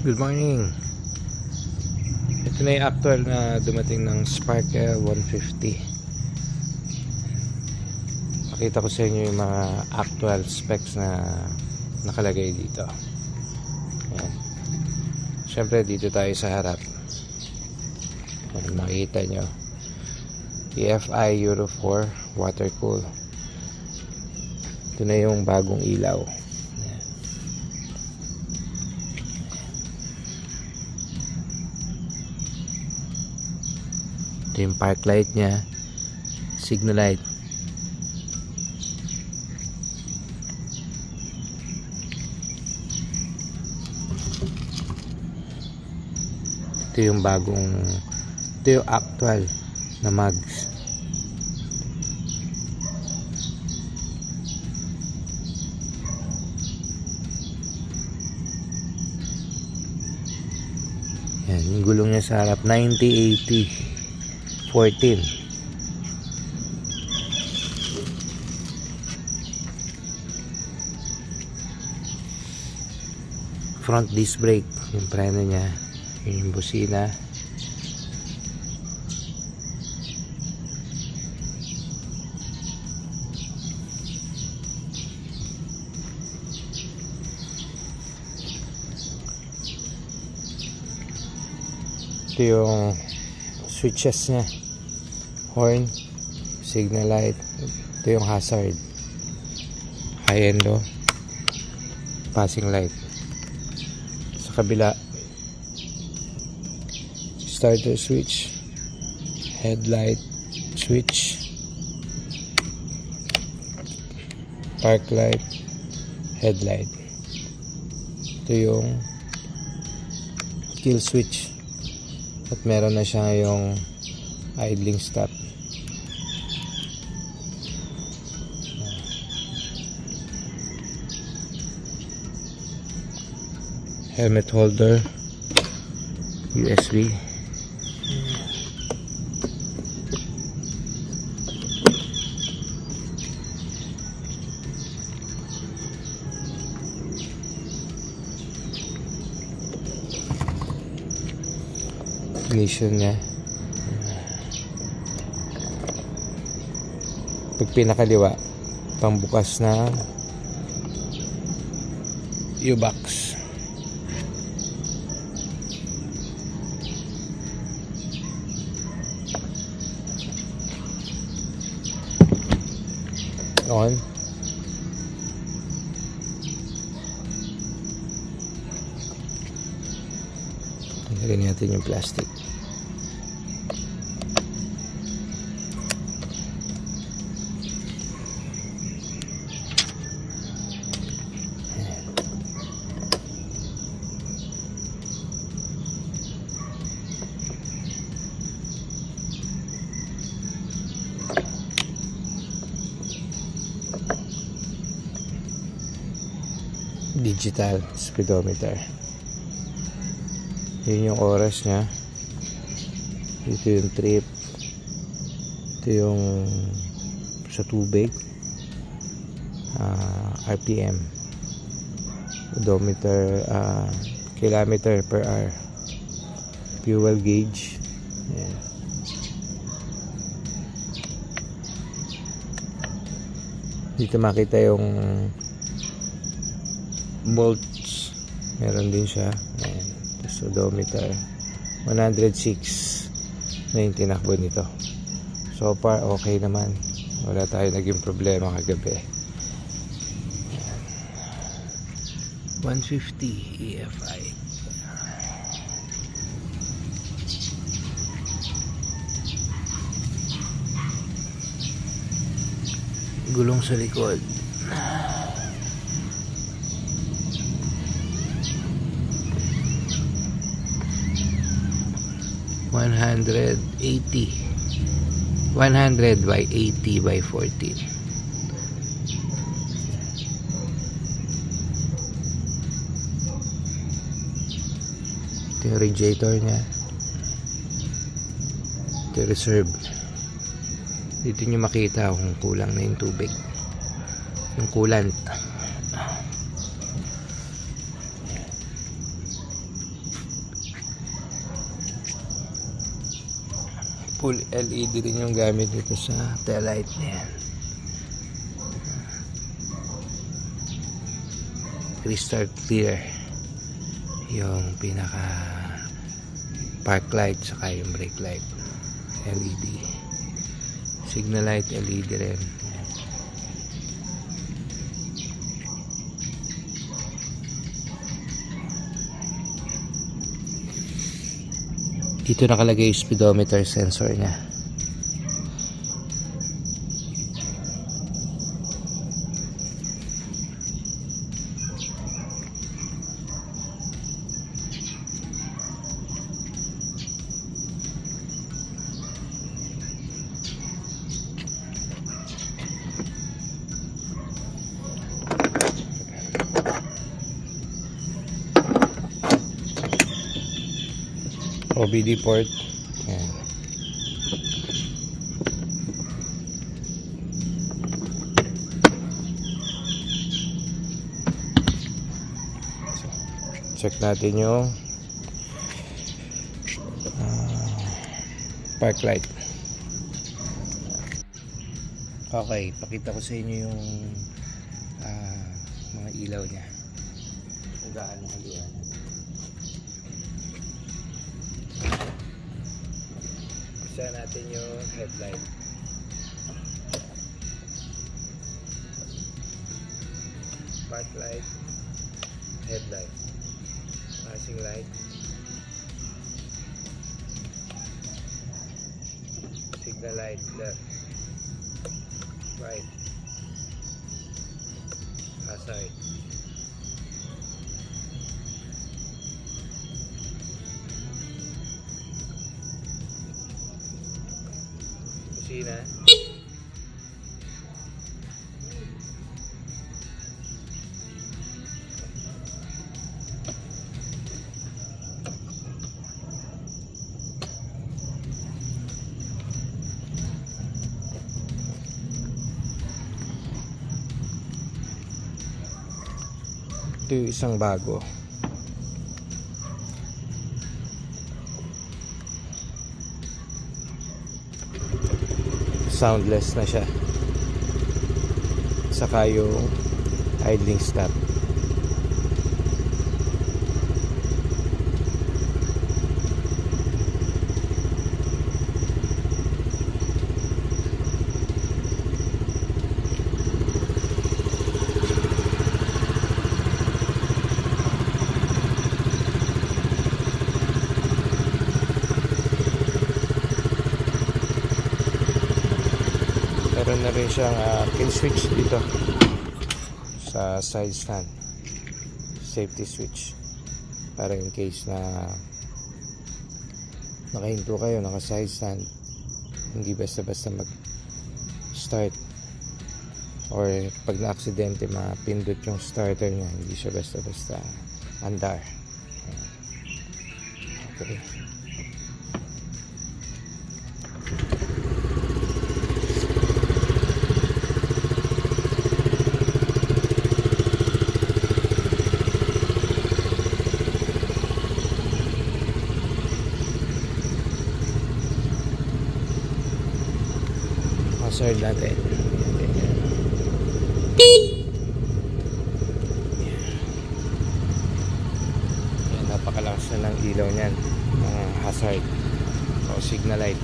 Good morning. Ito na yung actual na dumating ng Sparkle 150. Pakita ko sa inyo yung mga actual specs na nakalagay dito. Ayan. Siyempre dito tayo sa harap. Ayan, makikita nyo EFI Euro 4 water cool. Ito na yung bagong ilaw. Ito yung park light nya, signal light. Ito yung ito yung actual na mags. Yan, yung gulong niya sa harap 90-80 14. Front disc brake, yung preno niya, yung busina. Ito yung switches niya, horn, signal light. Ito yung hazard, high and low, passing light. Sa kabila, starter switch, headlight switch, park light, headlight. Ito yung kill switch at meron na siya yung idling stop. Helmet holder, USB. Ignition niya. Pag pinakaliwa, pangbukas na U-box. On. Tanggalin natin yung plastic. Digital speedometer. Yun yung oras nya. Ito yung trip. Ito yung sa tubig, RPM, odometer, kilometer per hour, fuel gauge. Ayan. Dito makita yung volts, meron din siya. Ayan. Tapos odometer 106 na yung tinakbo nito. So far okay naman, wala tayo naging problema kagabi. Ayan. 150 EFI. Gulong sa likod, $100 by 80 by 14. Ito yung radiator nya. Ito yung reserve. Dito nyo makita kung kulang na yung tubig, yung coolant. Full LED rin yung gamit nito sa taillight na yan. Crystal clear yung pinaka park light saka yung brake light. LED. Signal light LED rin. Dito nakalagay yung speedometer sensor niya. OBD port. Ayan. So, check natin yung park light. Okay, pakita ko sa inyo yung mga ilaw niya. Kung gaano kaliwanag. Isa natin yung headlight. Park light, headlight, flashing light, signal light, left, right, hazard. Kusina. Ito yung isang bago. Soundless na siya. Saka yung idling stop. Meron na rin siyang kill switch dito sa side stand, safety switch, para in case na nakahinto kayo, naka side stand, hindi basta-basta mag start, or pag na-aksidente mapindot yung starter niya, hindi siya basta-basta andar. Okay. Hazard natin. Yan, napakalakas na ng ilaw niyan. Hazard o signal light.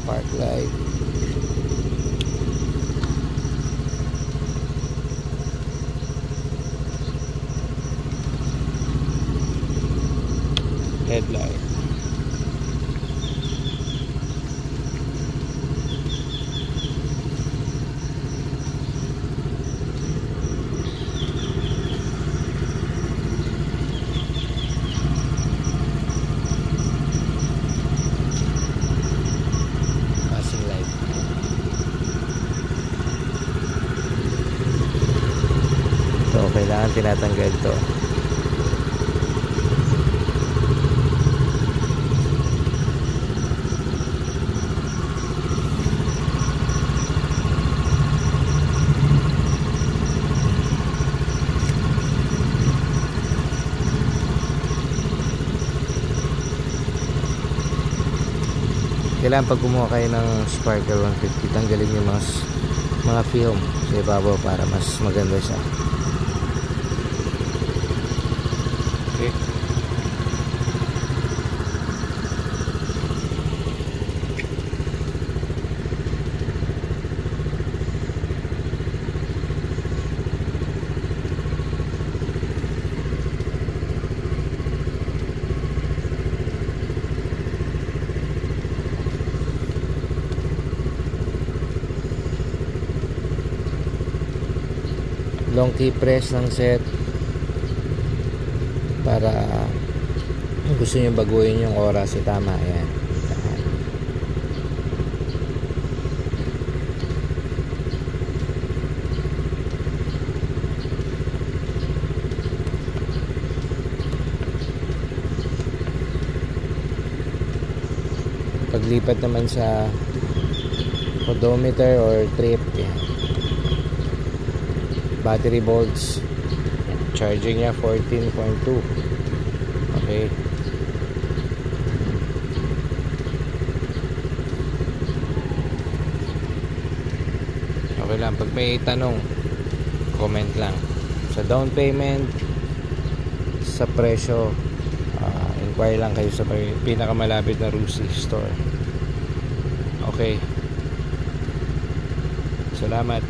Park light. Headlight. Passing light. So, kailangan tinatanggal to. kailangan pag kumuha kayo ng Sparkle 150, tanggalin yung mga film sa ibabaw para mas maganda siya. Okay. Long key press ng set para kung gusto nyo baguhin yung oras, tama yan. Paglipat naman sa odometer or trip, yan. Battery volts, charging niya 14.2. Okay. Okay lang, pag may tanong, comment lang. Sa down payment, sa presyo, inquire lang kayo sa pinakamalapit na Rusi store. Okay. Salamat.